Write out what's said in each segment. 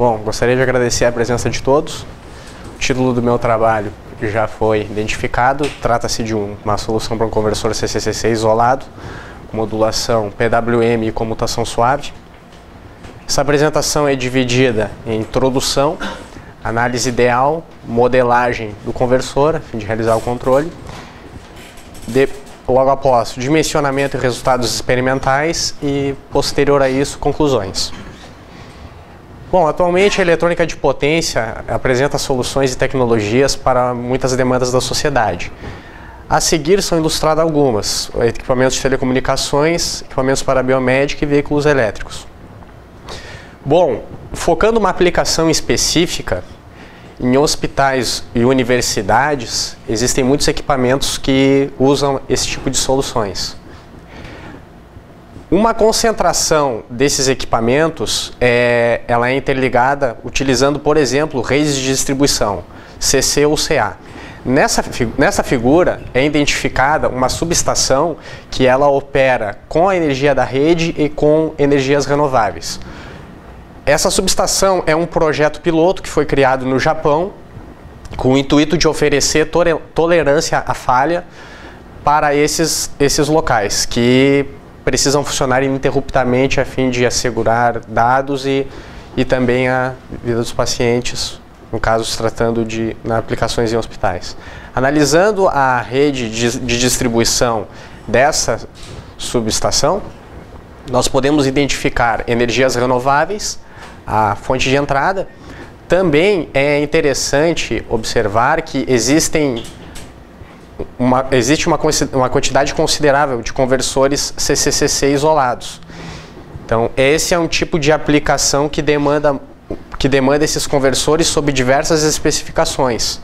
Bom, gostaria de agradecer a presença de todos. O título do meu trabalho já foi identificado. Trata-se de uma solução para um conversor CCCC isolado, com modulação PWM e comutação suave. Essa apresentação é dividida em introdução, análise ideal, modelagem do conversor, a fim de realizar o controle. Logo após, dimensionamento e resultados experimentais e, posterior a isso, conclusões. Bom, atualmente a eletrônica de potência apresenta soluções e tecnologias para muitas demandas da sociedade. A seguir são ilustradas algumas: equipamentos de telecomunicações, equipamentos para biomédica e veículos elétricos. Bom, focando uma aplicação específica, em hospitais e universidades, existem muitos equipamentos que usam esse tipo de soluções. Uma concentração desses equipamentos ela é interligada utilizando, por exemplo, redes de distribuição, CC ou CA. Nessa figura é identificada uma subestação que ela opera com a energia da rede e com energias renováveis. Essa subestação é um projeto piloto que foi criado no Japão com o intuito de oferecer tolerância à falha para esses locais que precisam funcionar ininterruptamente a fim de assegurar dados e também a vida dos pacientes, no caso se tratando de aplicações em hospitais. Analisando a rede de distribuição dessa subestação, nós podemos identificar energias renováveis, a fonte de entrada. Também é interessante observar que existe uma quantidade considerável de conversores CCCC isolados. Então, esse é um tipo de aplicação que demanda esses conversores sob diversas especificações.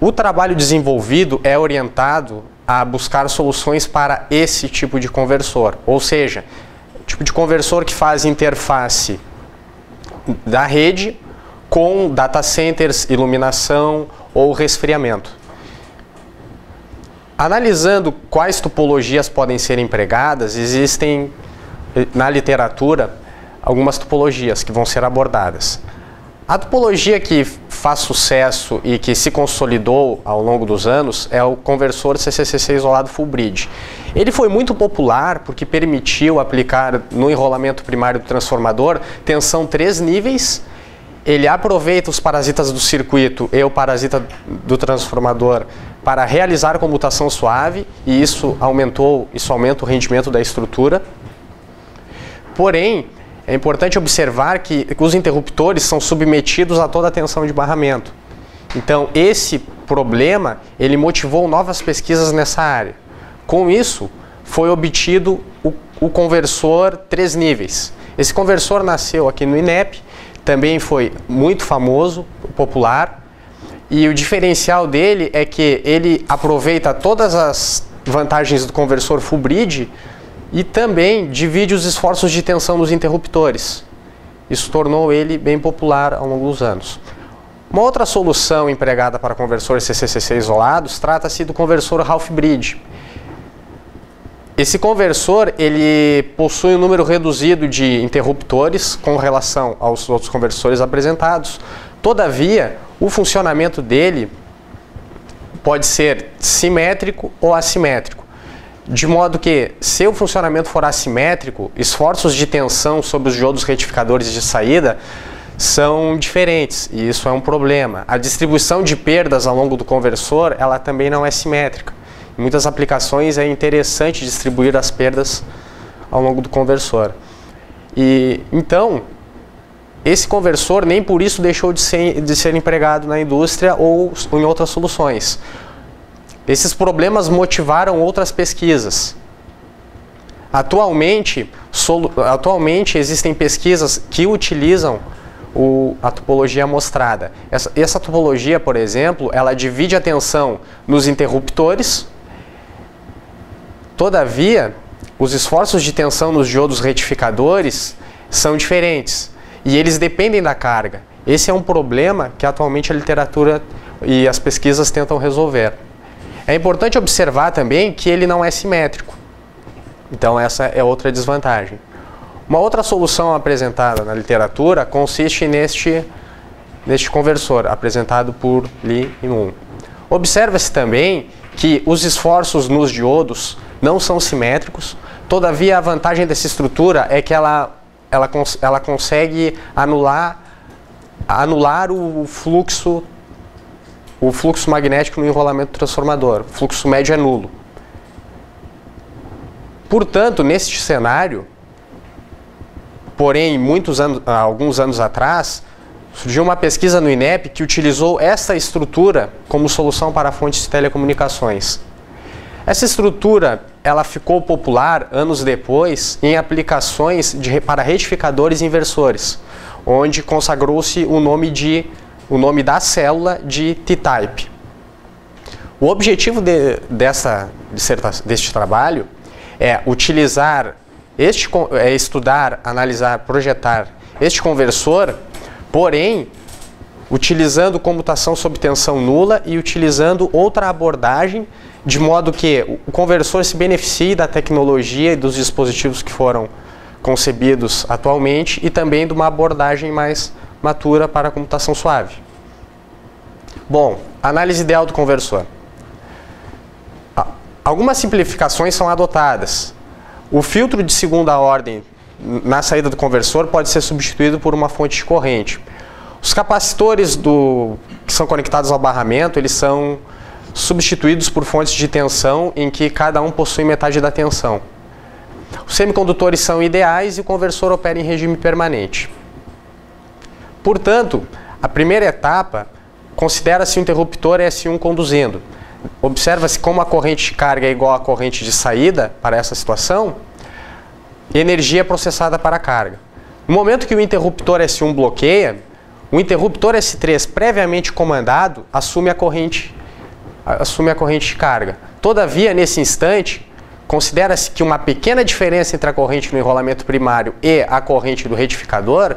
O trabalho desenvolvido é orientado a buscar soluções para esse tipo de conversor, ou seja, tipo de conversor que faz interface da rede com data centers, iluminação ou resfriamento. Analisando quais topologias podem ser empregadas, existem na literatura algumas topologias que vão ser abordadas. A topologia que faz sucesso e que se consolidou ao longo dos anos é o conversor CCCC isolado full bridge. Ele foi muito popular porque permitiu aplicar no enrolamento primário do transformador tensão 3 níveis. Ele aproveita os parasitas do circuito e o parasita do transformador para realizar comutação suave, e isso aumenta o rendimento da estrutura. Porém, é importante observar que os interruptores são submetidos a toda a tensão de barramento. Então, esse problema ele motivou novas pesquisas nessa área. Com isso, foi obtido o conversor 3 níveis. Esse conversor nasceu aqui no INEP, também foi muito famoso, popular, e o diferencial dele é que ele aproveita todas as vantagens do conversor full bridge e também divide os esforços de tensão nos interruptores. Isso tornou ele bem popular ao longo dos anos. Uma outra solução empregada para conversores CCCC isolados trata-se do conversor half bridge. Esse conversor ele possui um número reduzido de interruptores com relação aos outros conversores apresentados. Todavia, o funcionamento dele pode ser simétrico ou assimétrico. De modo que, se o funcionamento for assimétrico, esforços de tensão sobre os diodos retificadores de saída são diferentes, e isso é um problema. A distribuição de perdas ao longo do conversor, ela também não é simétrica. Em muitas aplicações é interessante distribuir as perdas ao longo do conversor. E então, esse conversor nem por isso deixou de ser empregado na indústria ou em outras soluções. Esses problemas motivaram outras pesquisas. Atualmente existem pesquisas que utilizam a topologia mostrada. Essa topologia, por exemplo, ela divide a tensão nos interruptores. Todavia, os esforços de tensão nos diodos retificadores são diferentes e eles dependem da carga. Esse é um problema que atualmente a literatura e as pesquisas tentam resolver. É importante observar também que ele não é simétrico. Então essa é outra desvantagem. Uma outra solução apresentada na literatura consiste neste conversor, apresentado por Lee e Moon. Observa-se também que os esforços nos diodos não são simétricos, todavia a vantagem dessa estrutura é que ela consegue anular o fluxo magnético no enrolamento transformador. O fluxo médio é nulo. Portanto, neste cenário, porém, alguns anos atrás, surgiu uma pesquisa no INEP que utilizou essa estrutura como solução para fontes de telecomunicações. Essa estrutura ela ficou popular anos depois em aplicações para retificadores inversores, onde consagrou-se o nome da célula de T-type. O objetivo deste trabalho é estudar, analisar, projetar este conversor, porém, utilizando comutação sob tensão nula e utilizando outra abordagem, de modo que o conversor se beneficie da tecnologia e dos dispositivos que foram concebidos atualmente e também de uma abordagem mais matura para a computação suave. Bom, análise ideal do conversor. Algumas simplificações são adotadas. O filtro de segunda ordem na saída do conversor pode ser substituído por uma fonte de corrente. Os capacitores que são conectados ao barramento, eles são substituídos por fontes de tensão em que cada um possui metade da tensão. Os semicondutores são ideais e o conversor opera em regime permanente. Portanto, a primeira etapa considera-se o interruptor S1 conduzindo. Observa-se como a corrente de carga é igual à corrente de saída para essa situação, energia processada para a carga. No momento que o interruptor S1 bloqueia, o interruptor S3 previamente comandado assume a corrente de carga. Todavia, nesse instante, considera-se que uma pequena diferença entre a corrente no enrolamento primário e a corrente do retificador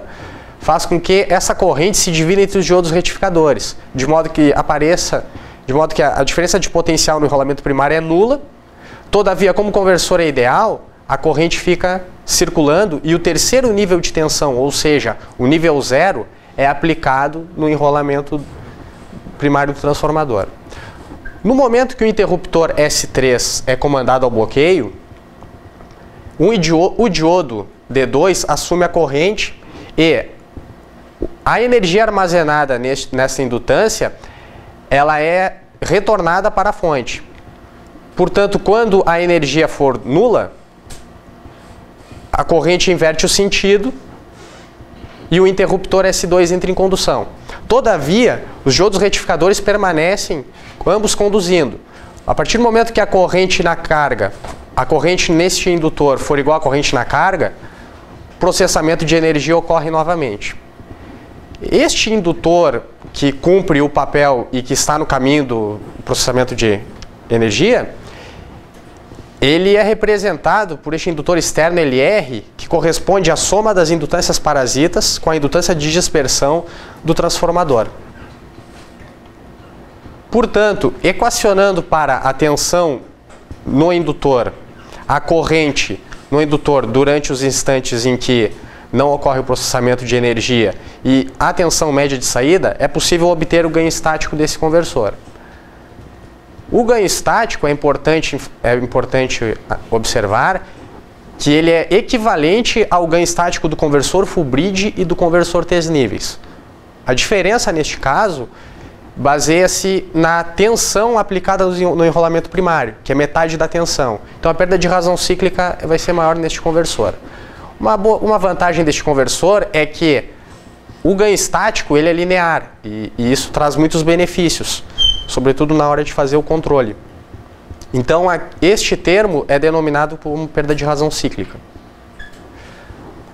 faz com que essa corrente se divida entre os diodos retificadores, de modo que a diferença de potencial no enrolamento primário é nula. Todavia, como o conversor é ideal, a corrente fica circulando e o terceiro nível de tensão, ou seja, o nível 0, é aplicado no enrolamento primário do transformador. No momento que o interruptor S3 é comandado ao bloqueio, o diodo D2 assume a corrente e a energia armazenada nessa indutância ela é retornada para a fonte. Portanto, quando a energia for nula, a corrente inverte o sentido e o interruptor S2 entra em condução. Todavia, os diodos retificadores permanecem ambos conduzindo. A partir do momento que a corrente na carga, a corrente neste indutor for igual à corrente na carga, processamento de energia ocorre novamente. Este indutor que cumpre o papel e que está no caminho do processamento de energia, ele é representado por este indutor externo LR, que corresponde à soma das indutâncias parasitas com a indutância de dispersão do transformador. Portanto, equacionando para a tensão no indutor, a corrente no indutor durante os instantes em que não ocorre o processamento de energia e a tensão média de saída, é possível obter o ganho estático desse conversor. O ganho estático é importante observar que ele é equivalente ao ganho estático do conversor full bridge e do conversor T níveis. A diferença neste caso baseia-se na tensão aplicada no enrolamento primário, que é metade da tensão. Então a perda de razão cíclica vai ser maior neste conversor. Uma vantagem deste conversor é que o ganho estático ele é linear e isso traz muitos benefícios, sobretudo na hora de fazer o controle. Então este termo é denominado como perda de razão cíclica.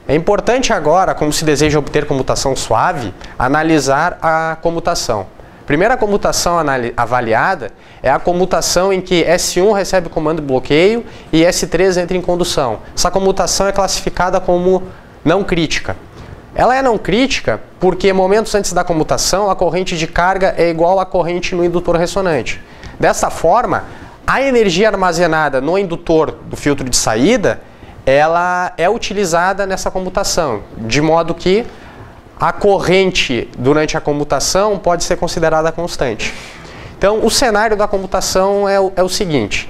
É importante agora, como se deseja obter comutação suave, analisar a comutação. A primeira comutação avaliada é a comutação em que S1 recebe o comando de bloqueio e S3 entra em condução. Essa comutação é classificada como não crítica. Ela é não crítica porque momentos antes da comutação a corrente de carga é igual à corrente no indutor ressonante. Dessa forma, a energia armazenada no indutor do filtro de saída ela é utilizada nessa comutação, de modo que a corrente durante a comutação pode ser considerada constante. Então, o cenário da comutação é o seguinte: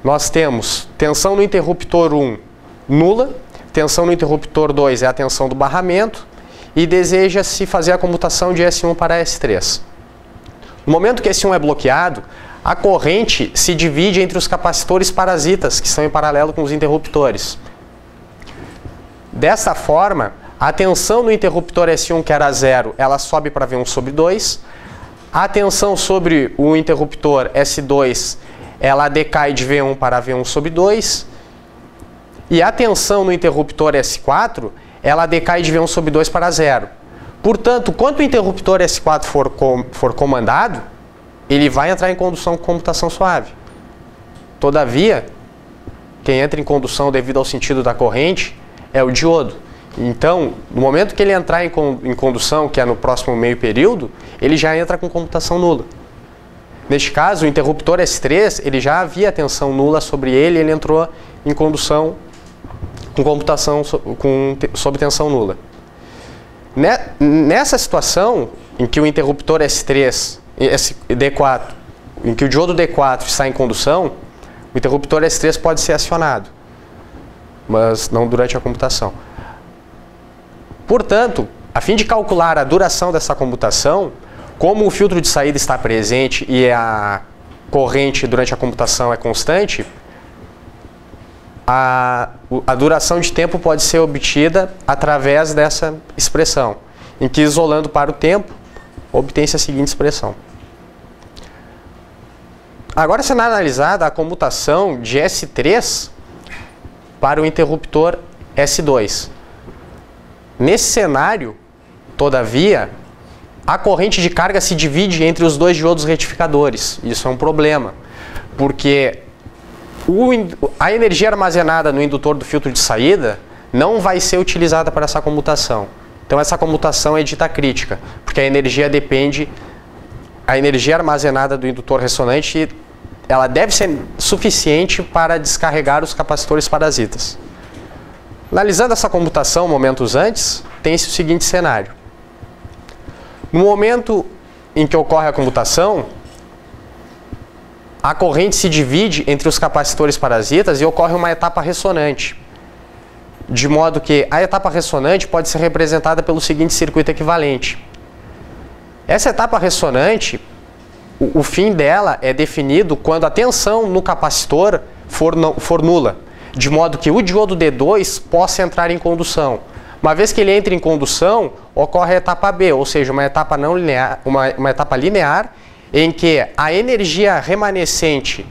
nós temos tensão no interruptor 1 nula, tensão no interruptor 2 é a tensão do barramento, e deseja-se fazer a comutação de S1 para S3. No momento que S1 é bloqueado, a corrente se divide entre os capacitores parasitas, que estão em paralelo com os interruptores. Dessa forma, a tensão no interruptor S1, que era 0, ela sobe para V1 sobre 2. A tensão sobre o interruptor S2, ela decai de V1 para V1 sobre 2. E a tensão no interruptor S4, ela decai de V1 sobre 2 para 0. Portanto, quando o interruptor S4 for comandado, ele vai entrar em condução com comutação suave. Todavia, quem entra em condução devido ao sentido da corrente é o diodo. Então, no momento que ele entrar em condução, que é no próximo meio período, ele já entra com comutação nula. Neste caso, o interruptor S3, ele já havia tensão nula sobre ele, ele entrou em condução com computação sob tensão nula. Nessa situação, em que o interruptor S3, D4, em que o diodo D4 está em condução, o interruptor S3 pode ser acionado, mas não durante a computação. Portanto, a fim de calcular a duração dessa comutação, como o filtro de saída está presente e a corrente durante a computação é constante, a duração de tempo pode ser obtida através dessa expressão, em que, isolando para o tempo, obtém-se a seguinte expressão. Agora será analisada a comutação de S3 para o interruptor S2. Nesse cenário, todavia, a corrente de carga se divide entre os dois diodos retificadores. Isso é um problema, porque a energia armazenada no indutor do filtro de saída não vai ser utilizada para essa comutação. Então essa comutação é dita crítica, porque a energia armazenada do indutor ressonante, ela deve ser suficiente para descarregar os capacitores parasitas. Analisando essa comutação momentos antes, tem-se o seguinte cenário. No momento em que ocorre a comutação, a corrente se divide entre os capacitores parasitas e ocorre uma etapa ressonante. De modo que a etapa ressonante pode ser representada pelo seguinte circuito equivalente. Essa etapa ressonante, o fim dela é definido quando a tensão no capacitor for nula, de modo que o diodo D2 possa entrar em condução. Uma vez que ele entra em condução, ocorre a etapa B, ou seja, uma etapa não linear, uma etapa linear, em que a energia remanescente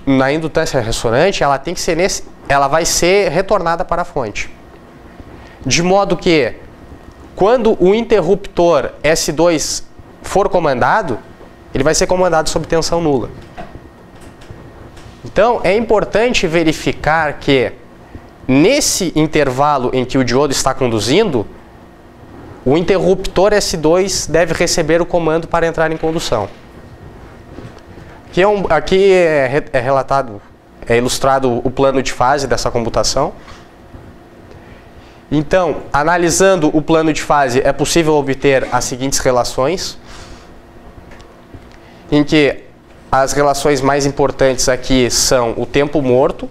na indutância ressonante, ela vai ser retornada para a fonte. De modo que, quando o interruptor S2 for comandado, ele vai ser comandado sob tensão nula. Então, é importante verificar que, nesse intervalo em que o diodo está conduzindo, o interruptor S2 deve receber o comando para entrar em condução. Aqui é ilustrado o plano de fase dessa computação. Então, analisando o plano de fase, é possível obter as seguintes relações, em que as relações mais importantes aqui são o tempo morto,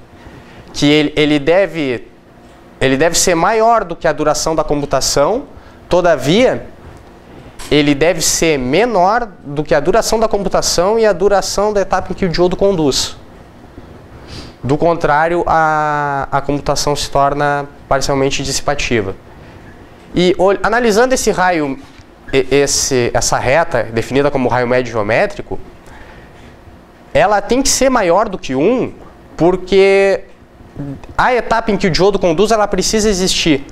que ele deve ser maior do que a duração da computação, todavia, ele deve ser menor do que a duração da computação e a duração da etapa em que o diodo conduz. Do contrário, a computação se torna parcialmente dissipativa. E analisando esse raio, essa reta, definida como raio médio geométrico, ela tem que ser maior do que 1, porque a etapa em que o diodo conduz, ela precisa existir.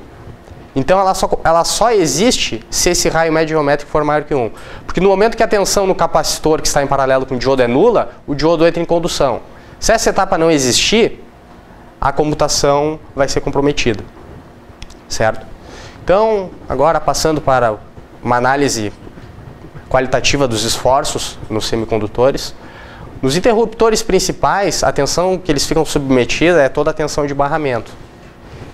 Então ela só existe se esse raio médio geométrico for maior que 1. Porque no momento que a tensão no capacitor que está em paralelo com o diodo é nula, o diodo entra em condução. Se essa etapa não existir, a comutação vai ser comprometida. Certo? Então, agora passando para uma análise qualitativa dos esforços nos semicondutores, Nos interruptores principais, a tensão que eles ficam submetidos é toda a tensão de barramento.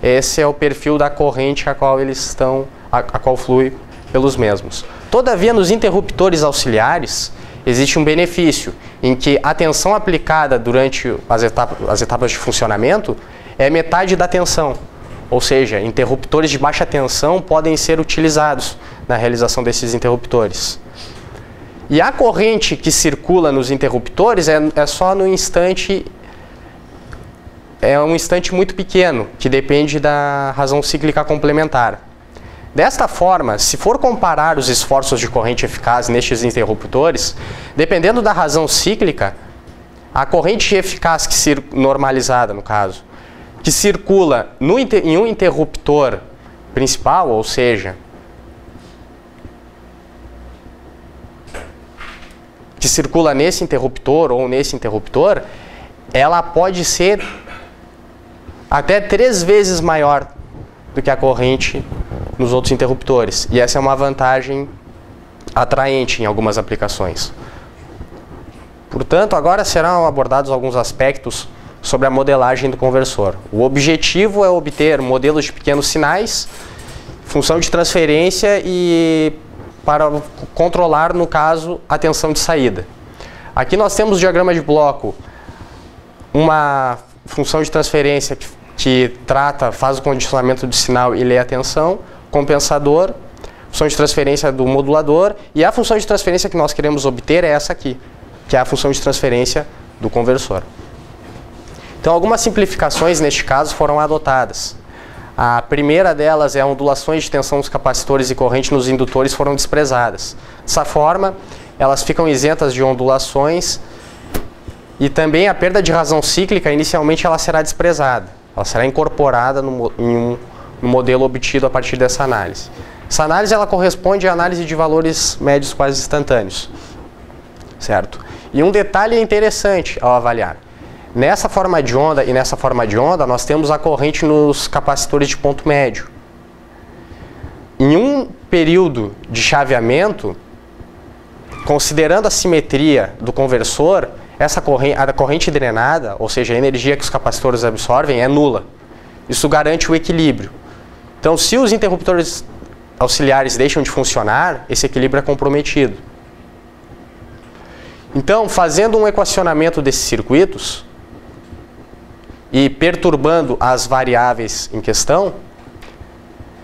Esse é o perfil da corrente a qual eles estão, a qual flui pelos mesmos. Todavia, nos interruptores auxiliares, existe um benefício em que a tensão aplicada durante as etapas de funcionamento é metade da tensão. Ou seja, interruptores de baixa tensão podem ser utilizados na realização desses interruptores. E a corrente que circula nos interruptores é só no instante, é um instante muito pequeno, que depende da razão cíclica complementar. Desta forma, se for comparar os esforços de corrente eficaz nestes interruptores, dependendo da razão cíclica, a corrente eficaz normalizada, no caso, que circula em um interruptor principal, ou seja, que circula nesse interruptor ou nesse interruptor, ela pode ser até 3 vezes maior do que a corrente nos outros interruptores. E essa é uma vantagem atraente em algumas aplicações. Portanto, agora serão abordados alguns aspectos sobre a modelagem do conversor. O objetivo é obter modelos de pequenos sinais, função de transferência e para controlar, no caso, a tensão de saída. Aqui nós temos o diagrama de bloco, uma função de transferência que faz o condicionamento do sinal e lê a tensão, compensador, função de transferência do modulador, e a função de transferência que nós queremos obter é essa aqui, que é a função de transferência do conversor. Então, algumas simplificações neste caso foram adotadas. A primeira delas é a ondulações de tensão dos capacitores e corrente nos indutores foram desprezadas. Dessa forma, elas ficam isentas de ondulações e também a perda de razão cíclica, inicialmente ela será desprezada. Ela será incorporada no modelo obtido a partir dessa análise. Essa análise ela corresponde à análise de valores médios quase instantâneos. Certo? E um detalhe interessante ao avaliar. Nessa forma de onda e nessa forma de onda, nós temos a corrente nos capacitores de ponto médio. Em um período de chaveamento, considerando a simetria do conversor, a corrente drenada, ou seja, a energia que os capacitores absorvem, é nula. Isso garante o equilíbrio. Então, se os interruptores auxiliares deixam de funcionar, esse equilíbrio é comprometido. Então, fazendo um equacionamento desses circuitos e perturbando as variáveis em questão,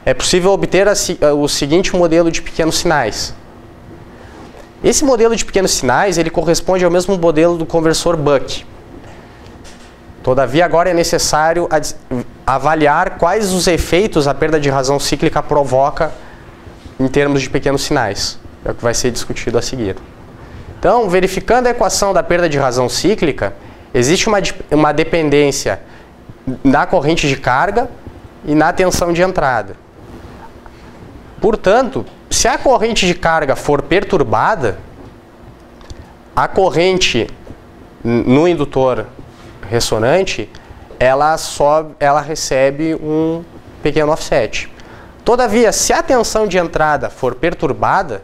é possível obter o seguinte modelo de pequenos sinais. Esse modelo de pequenos sinais ele corresponde ao mesmo modelo do conversor Buck. Todavia, agora é necessário avaliar quais os efeitos a perda de razão cíclica provoca em termos de pequenos sinais. É o que vai ser discutido a seguir. Então, verificando a equação da perda de razão cíclica, existe uma dependência na corrente de carga e na tensão de entrada. Portanto, se a corrente de carga for perturbada, a corrente no indutor ressonante, ela recebe um pequeno offset. Todavia, se a tensão de entrada for perturbada,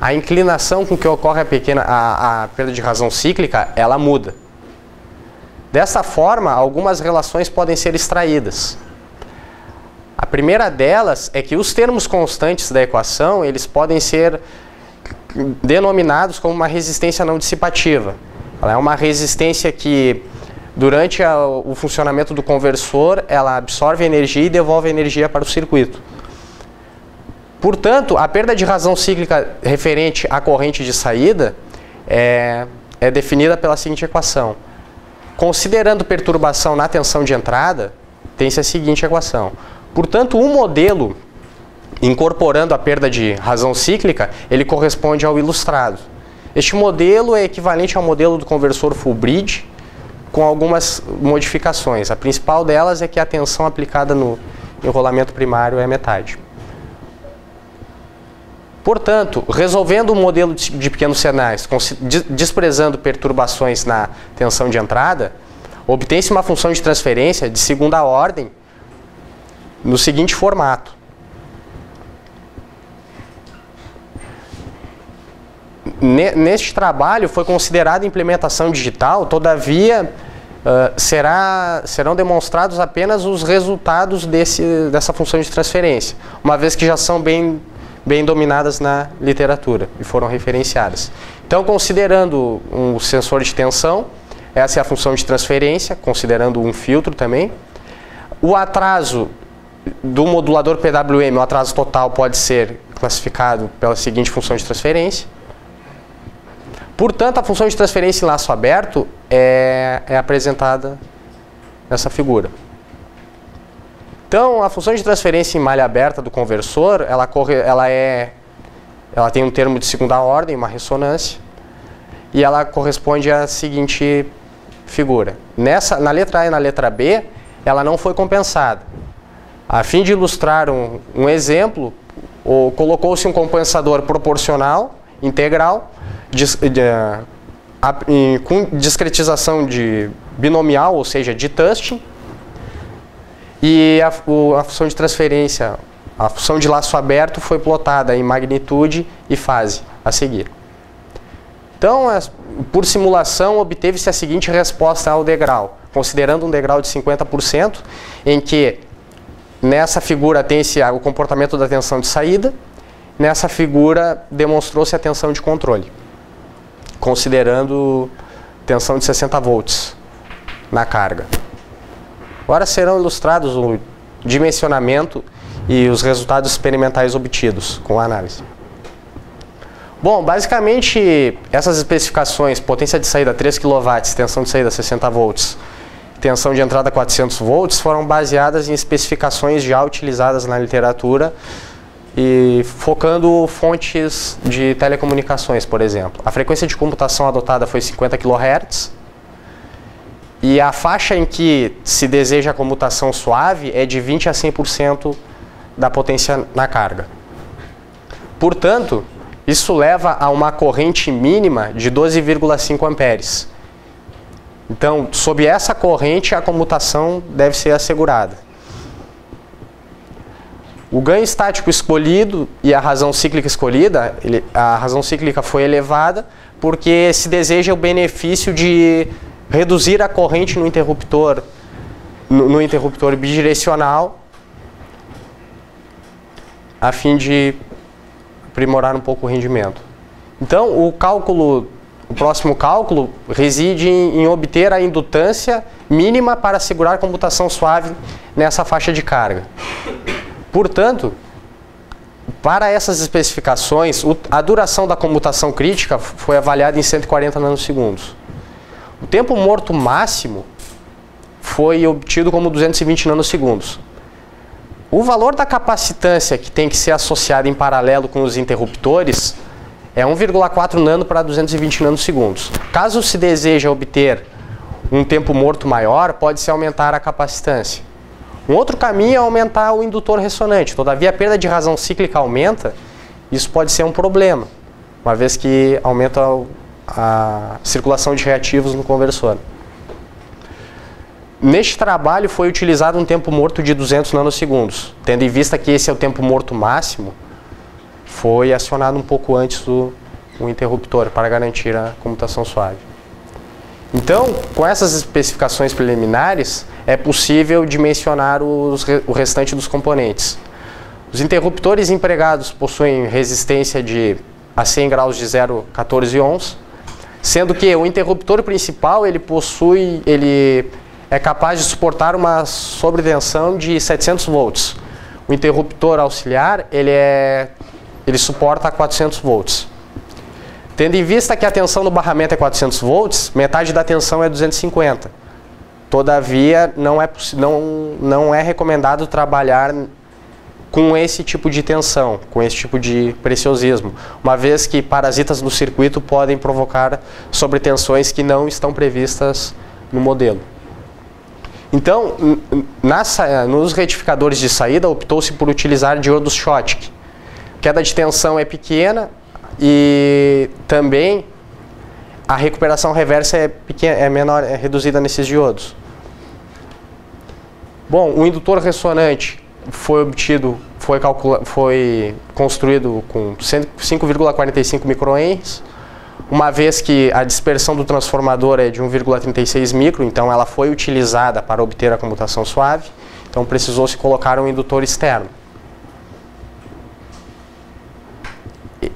a inclinação com que ocorre a perda de razão cíclica, ela muda. Dessa forma, algumas relações podem ser extraídas. A primeira delas é que os termos constantes da equação, eles podem ser denominados como uma resistência não dissipativa. Ela é uma resistência que, durante o funcionamento do conversor, ela absorve energia e devolve energia para o circuito. Portanto, a perda de razão cíclica referente à corrente de saída é definida pela seguinte equação. Considerando perturbação na tensão de entrada, tem-se a seguinte equação. Portanto, um modelo incorporando a perda de razão cíclica, ele corresponde ao ilustrado. Este modelo é equivalente ao modelo do conversor full bridge, com algumas modificações. A principal delas é que a tensão aplicada no enrolamento primário é metade. Portanto, resolvendo o modelo de pequenos sinais, desprezando perturbações na tensão de entrada, obtém-se uma função de transferência de segunda ordem no seguinte formato. neste trabalho foi considerada implementação digital, todavia serão demonstrados apenas os resultados dessa função de transferência, uma vez que já são bem dominadas na literatura e foram referenciadas. Então, considerando um sensor de tensão, essa é a função de transferência, considerando um filtro também. O atraso do modulador PWM, o atraso total, pode ser classificado pela seguinte função de transferência. Portanto, a função de transferência em laço aberto é apresentada nessa figura. Então, a função de transferência em malha aberta do conversor, ela tem um termo de segunda ordem, uma ressonância, e ela corresponde à seguinte figura. Na letra A e na letra B, ela não foi compensada. A fim de ilustrar um exemplo, colocou-se um compensador proporcional, integral, com discretização de binomial, ou seja, de Tustin, e a função de transferência, a função de laço aberto, foi plotada em magnitude e fase a seguir. Então, por simulação, obteve-se a seguinte resposta ao degrau, considerando um degrau de 50%, em que nessa figura tem-se o comportamento da tensão de saída, nessa figura demonstrou-se a tensão de controle, considerando tensão de 60 volts na carga. Agora serão ilustrados o dimensionamento e os resultados experimentais obtidos com a análise. Bom, basicamente essas especificações, potência de saída 3 kW, tensão de saída 60 volts, tensão de entrada 400 volts, foram baseadas em especificações já utilizadas na literatura e focando fontes de telecomunicações, por exemplo. A frequência de computação adotada foi 50 kHz e a faixa em que se deseja a comutação suave é de 20 a 100% da potência na carga. Portanto, isso leva a uma corrente mínima de 12,5 amperes. Então, sob essa corrente, a comutação deve ser assegurada. O ganho estático escolhido e a razão cíclica escolhida, a razão cíclica foi elevada porque se deseja o benefício de reduzir a corrente no interruptor bidirecional, a fim de aprimorar um pouco o rendimento. Então, o próximo cálculo reside em obter a indutância mínima para assegurar a computação suave nessa faixa de carga. Portanto, para essas especificações, a duração da comutação crítica foi avaliada em 140 nanosegundos. O tempo morto máximo foi obtido como 220 nanosegundos. O valor da capacitância que tem que ser associada em paralelo com os interruptores é 1,4 nano para 220 nanosegundos. Caso se deseja obter um tempo morto maior, pode-se aumentar a capacitância. Um outro caminho é aumentar o indutor ressonante. Todavia, a perda de razão cíclica aumenta, isso pode ser um problema, uma vez que aumenta a circulação de reativos no conversor. Neste trabalho foi utilizado um tempo morto de 200 nanosegundos. Tendo em vista que esse é o tempo morto máximo, foi acionado um pouco antes o interruptor para garantir a comutação suave. Então, com essas especificações preliminares, é possível dimensionar o restante dos componentes. Os interruptores empregados possuem resistência a 100 graus de 0,14 ohms, sendo que o interruptor principal ele é capaz de suportar uma sobretensão de 700 volts. O interruptor auxiliar ele suporta 400 volts. Tendo em vista que a tensão no barramento é 400 volts, metade da tensão é 250. Todavia, não é recomendado trabalhar com esse tipo de tensão, com esse tipo de preciosismo, uma vez que parasitas no circuito podem provocar sobretensões que não estão previstas no modelo. Então, nos retificadores de saída, optou-se por utilizar diodos Schottky. Queda de tensão é pequena e também a recuperação reversa é menor, é reduzida nesses diodos. Bom, o indutor ressonante foi construído com 5,45 microhenries, uma vez que a dispersão do transformador é de 1,36 micro, então ela foi utilizada para obter a comutação suave, então precisou-se colocar um indutor externo.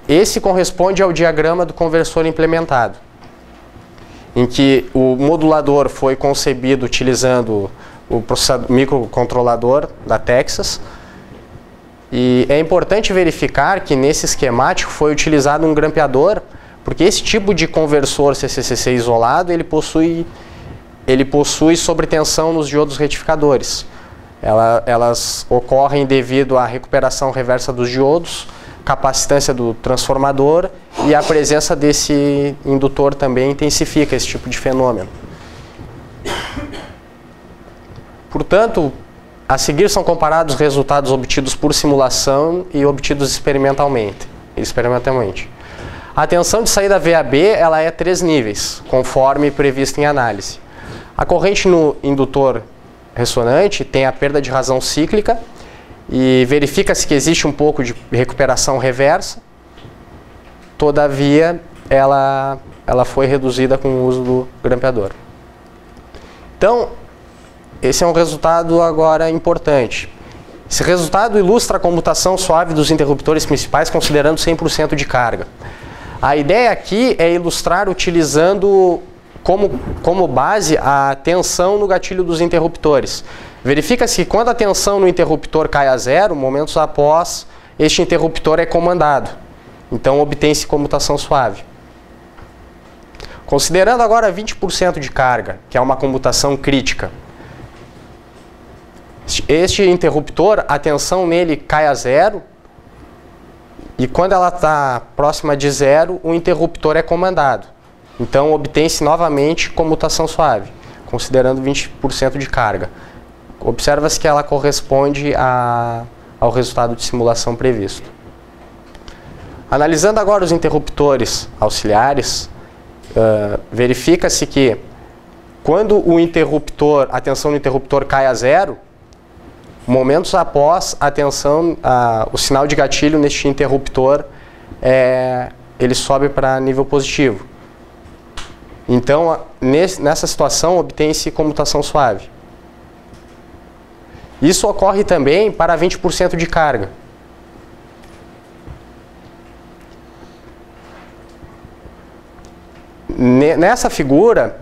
Esse corresponde ao diagrama do conversor implementado, em que o modulador foi concebido utilizando o microcontrolador da Texas, e é importante verificar que nesse esquemático foi utilizado um grampeador, porque esse tipo de conversor CCCC isolado, ele possui sobretensão nos diodos retificadores. Elas ocorrem devido à recuperação reversa dos diodos, capacitância do transformador, e a presença desse indutor também intensifica esse tipo de fenômeno. Portanto, a seguir são comparados os resultados obtidos por simulação e obtidos experimentalmente. A tensão de saída VAB ela é 3 níveis, conforme previsto em análise. A corrente no indutor ressonante tem a perda de razão cíclica e verifica-se que existe um pouco de recuperação reversa. Todavia, ela foi reduzida com o uso do grampeador. Então, esse é um resultado agora importante. Esse resultado ilustra a comutação suave dos interruptores principais considerando 100% de carga. A ideia aqui é ilustrar utilizando como base a tensão no gatilho dos interruptores. Verifica-se que quando a tensão no interruptor cai a zero, momentos após, este interruptor é comandado. Então obtém-se comutação suave. Considerando agora 20% de carga, que é uma comutação crítica, este interruptor, a tensão nele cai a zero, e quando ela está próxima de zero, o interruptor é comandado. Então obtém-se novamente comutação suave, considerando 20% de carga. Observa-se que ela corresponde ao resultado de simulação previsto. Analisando agora os interruptores auxiliares, verifica-se que quando a tensão no interruptor cai a zero, momentos após o sinal de gatilho neste interruptor, ele sobe para nível positivo. Então, nessa situação, obtém-se comutação suave. Isso ocorre também para 20% de carga. Nessa figura,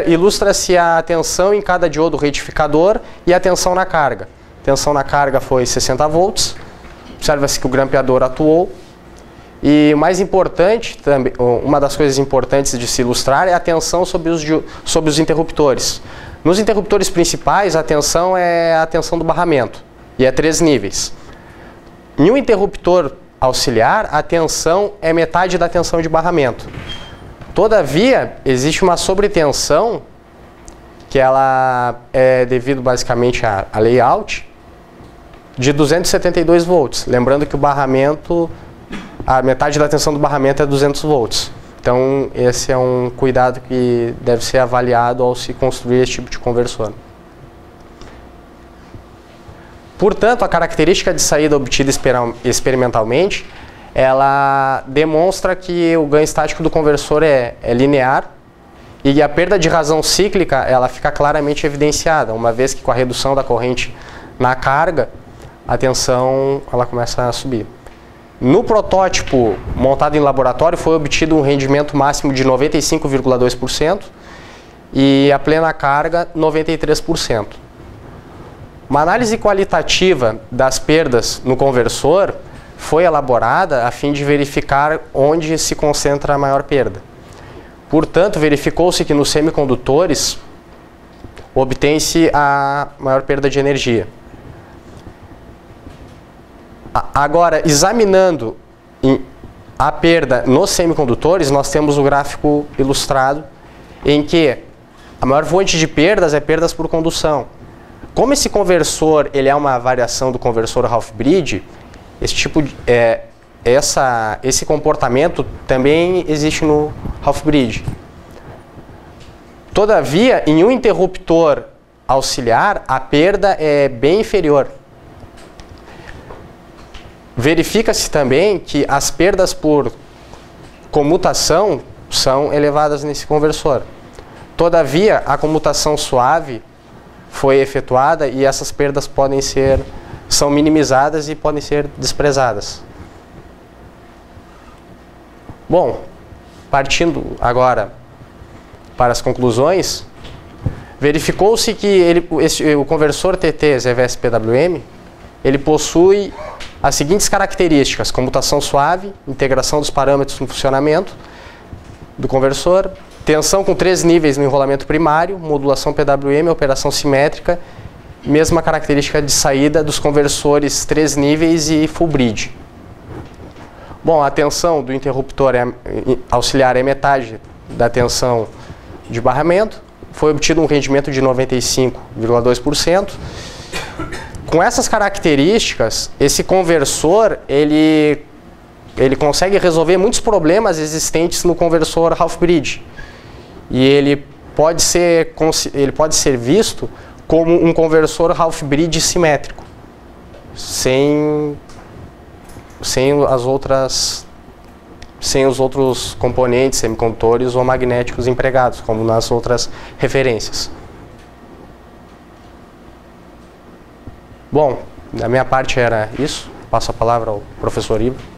ilustra-se a tensão em cada diodo retificador e a tensão na carga. A tensão na carga foi 60 volts. Observa-se que o grampeador atuou. E o mais importante, uma das coisas importantes de se ilustrar é a tensão sobre os interruptores. Nos interruptores principais, a tensão é a tensão do barramento, e é 3 níveis. Em um interruptor auxiliar, a tensão é metade da tensão de barramento. Todavia, existe uma sobretensão, que ela é devido basicamente a layout, de 272 volts. Lembrando que o barramento, a metade da tensão do barramento é 200 volts. Então, esse é um cuidado que deve ser avaliado ao se construir esse tipo de conversor. Portanto, a característica de saída obtida experimentalmente, ela demonstra que o ganho estático do conversor é linear e a perda de razão cíclica ela fica claramente evidenciada, uma vez que com a redução da corrente na carga, a tensão ela começa a subir. No protótipo montado em laboratório foi obtido um rendimento máximo de 95,2% e a plena carga 93%. Uma análise qualitativa das perdas no conversor foi elaborada a fim de verificar onde se concentra a maior perda. Portanto, verificou-se que nos semicondutores obtém-se a maior perda de energia. Agora, examinando a perda nos semicondutores, nós temos o gráfico ilustrado em que a maior fonte de perdas é perdas por condução. Como esse conversor ele é uma variação do conversor half-bridge, esse comportamento também existe no half-bridge. Todavia, em um interruptor auxiliar, a perda é bem inferior. Verifica-se também que as perdas por comutação são elevadas nesse conversor. Todavia, a comutação suave foi efetuada e essas perdas são minimizadas e podem ser desprezadas. Bom, partindo agora para as conclusões, verificou-se que o conversor TT ZVS-PWM ele possui as seguintes características: comutação suave, integração dos parâmetros no funcionamento do conversor, tensão com 3 níveis no enrolamento primário, modulação PWM, operação simétrica, mesma característica de saída dos conversores 3 níveis e full bridge. Bom, a tensão do interruptor auxiliar é metade da tensão de barramento, foi obtido um rendimento de 95,2%. Com essas características, esse conversor ele consegue resolver muitos problemas existentes no conversor half bridge. E ele pode ser visto como um conversor half bridge simétrico, sem os outros componentes semicondutores ou magnéticos empregados, como nas outras referências. Bom, da minha parte era isso. Passo a palavra ao professor Ivo.